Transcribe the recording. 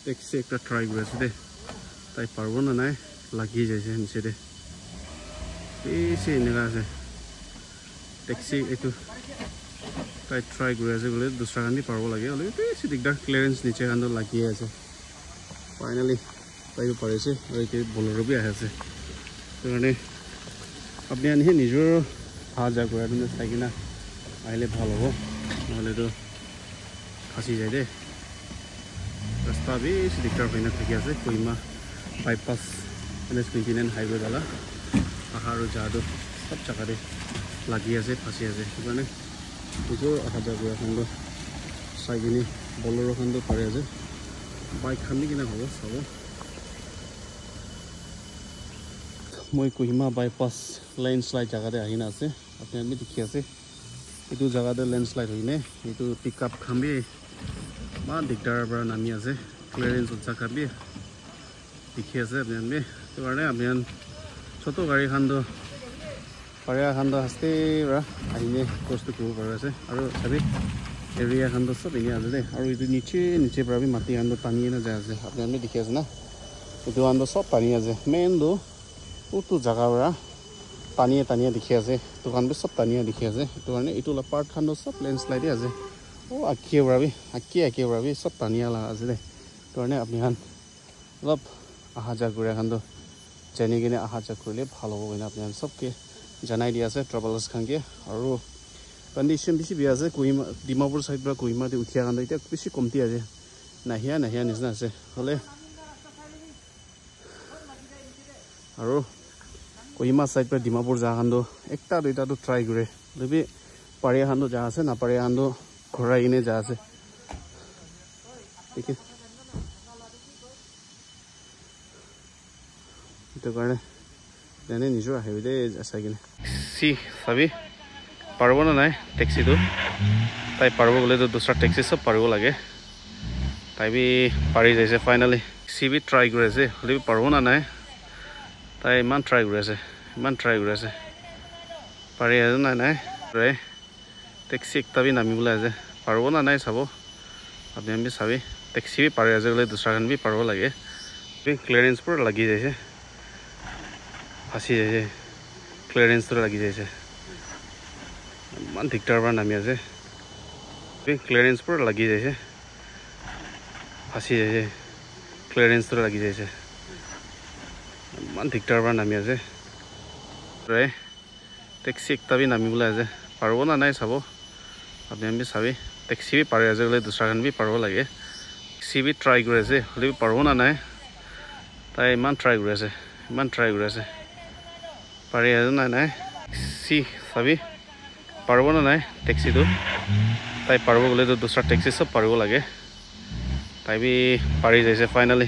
taxi একটা try করে আছে দে তাই পারবো না নাই লাগিয়ে যাইছে নিচে দে বেশি এনেকা আছে ট্যাক্সি এইটো তাই ট্রাই করে আছে বলে দুসরা কান্দি পারবো লাগে হলে বেশি দিগদার ক্লিয়ারেন্স নিচে কান্দ লাগিয়ে আছে ফাইনালি তাইও পাৰিছে আৰু এই বলৰো বি আছে তো মানে আপনি আনি নিজৰ ভাল যা কৰে আপুনি চাই কিনা আহিলে ভাল হ'ব নহ'লে তো ফাঁচি যায় দে ৰাস্তা বেছি দিগদাৰ হৈ নাথাকি আছে কহিমা বাইপাছ NH29 হাইৱে ডালা আহা আৰু যাদু সব জাগাতে লাগি আছে ফাঁচি আছে সেইকাৰণে নিজৰ অহা যোৱা কৰা খণ্ড চাই কিনি বলৰো খণ্ড পাৰে আছে বাইক খান্দি কিনা হ'ব চাব মই কহিমা বাইপাছ লেণ্ডশ্লাইড জাগাতে আহি না আছে আপুনি আমি দেখি আছে এইটো জাগাতে লেণ্ডশ্লাইড হয়নে এইটো পিকআপ খাবি বা দিগদাৰৰ পৰা নামি আছে ক্লিয়াৰেন্স জাগাবি দেখি আছে আপুনি আমি সেইটো কাৰণে আমি ছোট গাড়ী খান্দ পাৰিয়া খান্দ আস্তে আহিনে কষ্ট কৰিব পাৰি আছে আৰু চাবি এৰিয়া খান্দ সব এনে আছে দে আৰু এইটো নিচে পৰা বি মাটি খান্দ টানি না যায় আছে আপুনি আমি দেখি আছে না এইটো খান্দ সব টানি আছে মেইন দো ওটো জাগা পৰা টানিয়ে দেখি আছে দোকান বি সব টানিয়ে দেখি আছে সেইটো কাৰণে এইটো পাৰ্ট খান্দ সব লেণ্ডশ্লাইডে আছে ও আঁকিয়ে পৰা বি সব টানিয়া লাগা আছে দে সেইটো কাৰণে আপুনি অলপ আহা যা কৰি খান্দ জানি কিনে আহা যা কৰিলে ভাল হ'ব কিনে আপুনি সবকে জানাই দিয়া আছে ট্ৰেভেলাৰ্ছ খানকে আৰু কণ্ডিশ্যন বেছি বেয়া আছে কহিমা ডিমাপুৰ সাইড পৰা কহিমাতে উঠিয়া কান্দ এতিয়া বেছি কমতি আছে নাহিয়া নিচিনা আছে হ'লে আৰু কহিমা সাইড পৰা ডিমাপুৰ যা কান্দ একটা দুইটাটো ট্ৰাই কৰে যদি পাৰিয়া কান্দ যা আছে নাপাৰিয়া কান্দ ঘৰাই কিনে যা আছে ঠিক আছে সেইটো কাৰণে জানে নিজৰ আহিব দে চাই কিনে চাবি পাৰব না নাই টেক্সিটো তাই পাৰব গ'লেতো দুসৰা টেক্সি সব পাৰব লাগে তাই বি পাৰি যাইছে ফাইনালি টেক্সি বি ট্ৰাই কৰি আছে হ'লে পাৰব না নাই তাই ইমান ট্ৰাই কৰি আছে পাৰি আছে নাই টেক্সি একটা বি নামিবলৈ আছে পাৰব না নাই চাব আপুনি আমি চাবি টেক্সি বি পাৰি আছে গ'লে দুসৰা খান বি পাৰব লাগে ক্লিয়াৰেন্স পুৰা লাগি যাইছে ফাঁচি যাইছে ক্লিয়াৰেন্সটো লাগি যাইছে ইমান দিগদাৰ পৰা নামি আছে ক্লিয়াৰেন্স পুৰা লাগি যাইছে ফাঁচি যাইছে ক্লিয়াৰেন্সটো লাগি যাইছে ইমান দিগদাৰ পৰা নামি আছে টেক্সি একটা বি নামিবলৈ আছে পাৰব না নাই চাব আপুনি আমি চাবি টেক্সি বি পাৰি আছে গ'লে দুসৰা খান বি পাৰব লাগে টেক্সি বি ট্ৰাই কৰি আছে হ'লে পাৰব না নাই তাই ইমান ট্ৰাই কৰি আছে পাৰি আছে নাই চাবি পাৰব না নাই টেক্সিটো তাই পাৰব গ'লেতো দুসৰা টেক্সি সব পাৰব লাগে তাই বি পাৰি যাইছে ফাইনালি